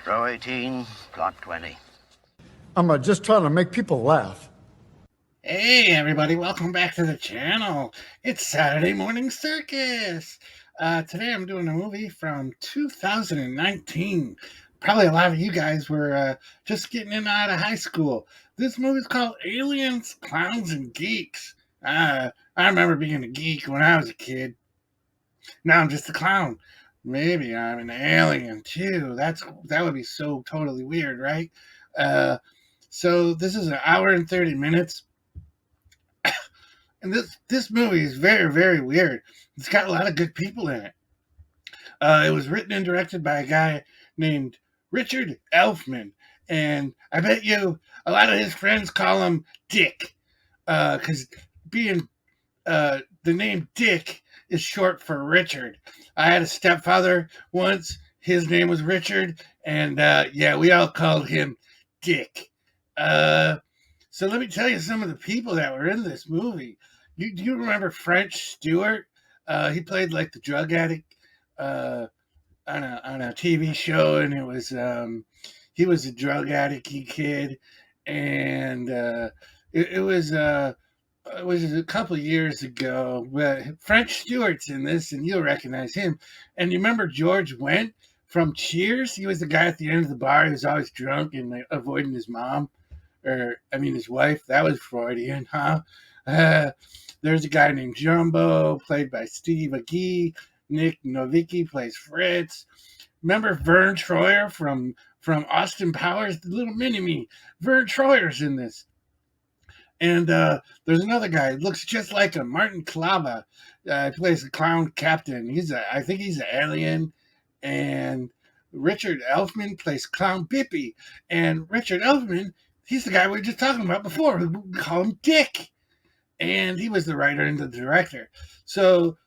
Row 18, plot 20. I'm just trying to make people laugh. Hey everybody, welcome back to the channel. It's Saturday Morning Circus. Today I'm doing a movie from 2019. Probably a lot of you guys were just getting in and out of high school. This movie's called Aliens, Clowns, and Geeks. I remember being a geek when I was a kid. Now I'm just a clown. Maybe I'm an alien too. That would be so totally weird, right? Uh, so this is an hour and 30 minutes. And this movie is very, very weird. It's got a lot of good people in it. It was written and directed by a guy named Richard Elfman. And I bet you a lot of his friends call him Dick. Because being the name Dick is short for Richard. I had a stepfather once. His name was Richard. And yeah, we all called him Dick. So let me tell you some of the people that were in this movie. Do you remember French Stewart? He played like the drug addict on a TV show, and he was a drug addict kid, and it was a couple of years ago. But French Stewart's in this, and you'll recognize him. And you remember George Wendt from Cheers? He was the guy at the end of the bar who was always drunk and like, avoiding his mom. His wife. That was Freudian, huh? There's a guy named Jumbo, played by Steve Agee. Nick Novicki plays Fritz. Remember Verne Troyer from Austin Powers? The little mini-me. Verne Troyer's in this. And there's another guy who looks just like him, Martin Klava. He plays the clown captain. I think he's an alien. And Richard Elfman plays Clown Bippy. And Richard Elfman, he's the guy we were just talking about before. We call him Dick. And he was the writer and the director. So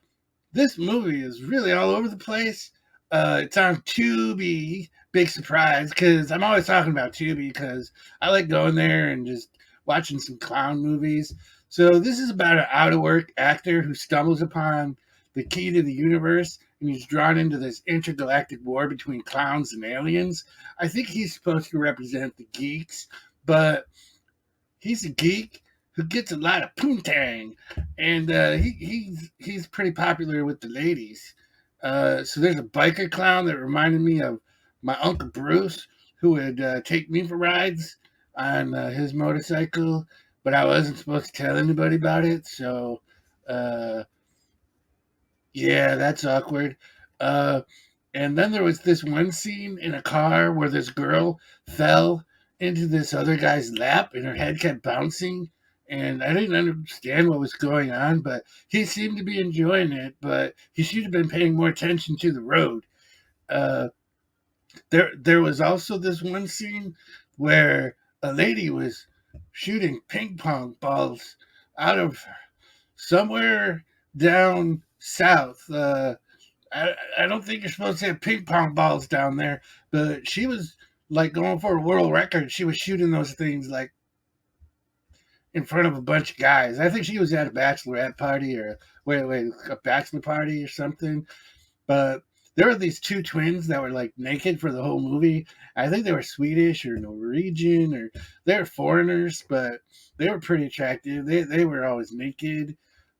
this movie is really all over the place. It's on Tubi. Big surprise, because I'm always talking about Tubi because I like going there and just watching some clown movies. So this is about an out-of-work actor who stumbles upon the key to the universe, and he's drawn into this intergalactic war between clowns and aliens. I think he's supposed to represent the geeks, but he's a geek who gets a lot of poontang, and he's pretty popular with the ladies. So there's a biker clown that reminded me of my Uncle Bruce, who would take me for rides on his motorcycle, but I wasn't supposed to tell anybody about it, so yeah, that's awkward. And then there was this one scene in a car where this girl fell into this other guy's lap and her head kept bouncing. And I didn't understand what was going on, but he seemed to be enjoying it, but he should have been paying more attention to the road. There was also this one scene where a lady was shooting ping pong balls out of somewhere down south. I don't think you're supposed to have ping pong balls down there, but she was like going for a world record. She was shooting those things like in front of a bunch of guys. I think she was at a bachelorette party or a bachelor party or something. But there were these two twins that were like naked for the whole movie. I think they were Swedish or Norwegian, or they were foreigners, but they were pretty attractive. They were always naked.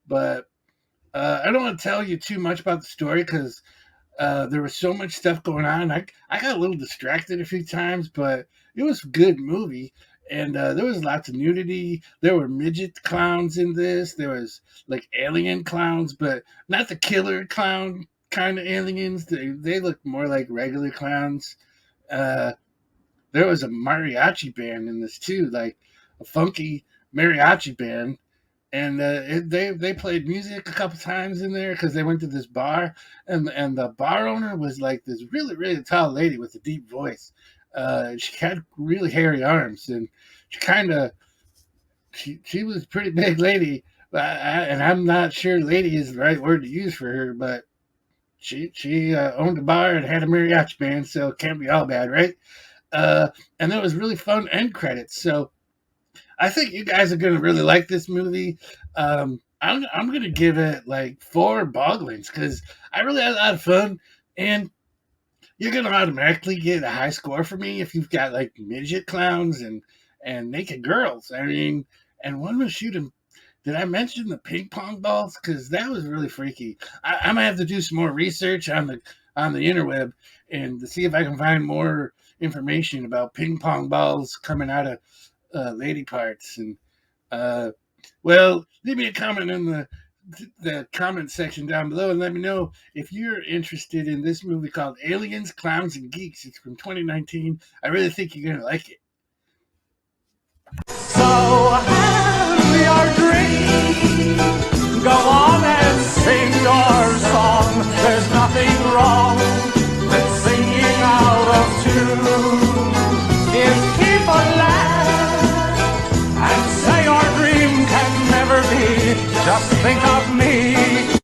But I don't want to tell you too much about the story because there was so much stuff going on. I got a little distracted a few times, but it was a good movie. And there was lots of nudity. There were midget clowns in this. There was like alien clowns, but not the killer clown kind of aliens. They looked more like regular clowns. There was a mariachi band in this too, like a funky mariachi band. And they played music a couple times in there because they went to this bar, and the bar owner was like this really, really tall lady with a deep voice. She had really hairy arms, and she was a pretty big lady, and I'm not sure lady is the right word to use for her, but she owned a bar and had a mariachi band, so it can't be all bad, right? And there was really fun end credits, so I think you guys are going to really like this movie. I'm going to give it like 4 Boglins because I really had a lot of fun, and you're gonna automatically get a high score for me if you've got like midget clowns and naked girls. I mean, and one was shooting. Did I mention the ping pong balls? Because that was really freaky. I'm gonna have to do some more research on the interweb and to see if I can find more information about ping pong balls coming out of lady parts. And well, leave me a comment in the comment section down below and let me know if you're interested in this movie called Aliens, Clowns, and Geeks. It's from 2019. I really think you're gonna like it. So have your dream. Go on and sing your song. There's nothing wrong with singing out of tune. Give people laugh and say your dream can never be. Just think of me.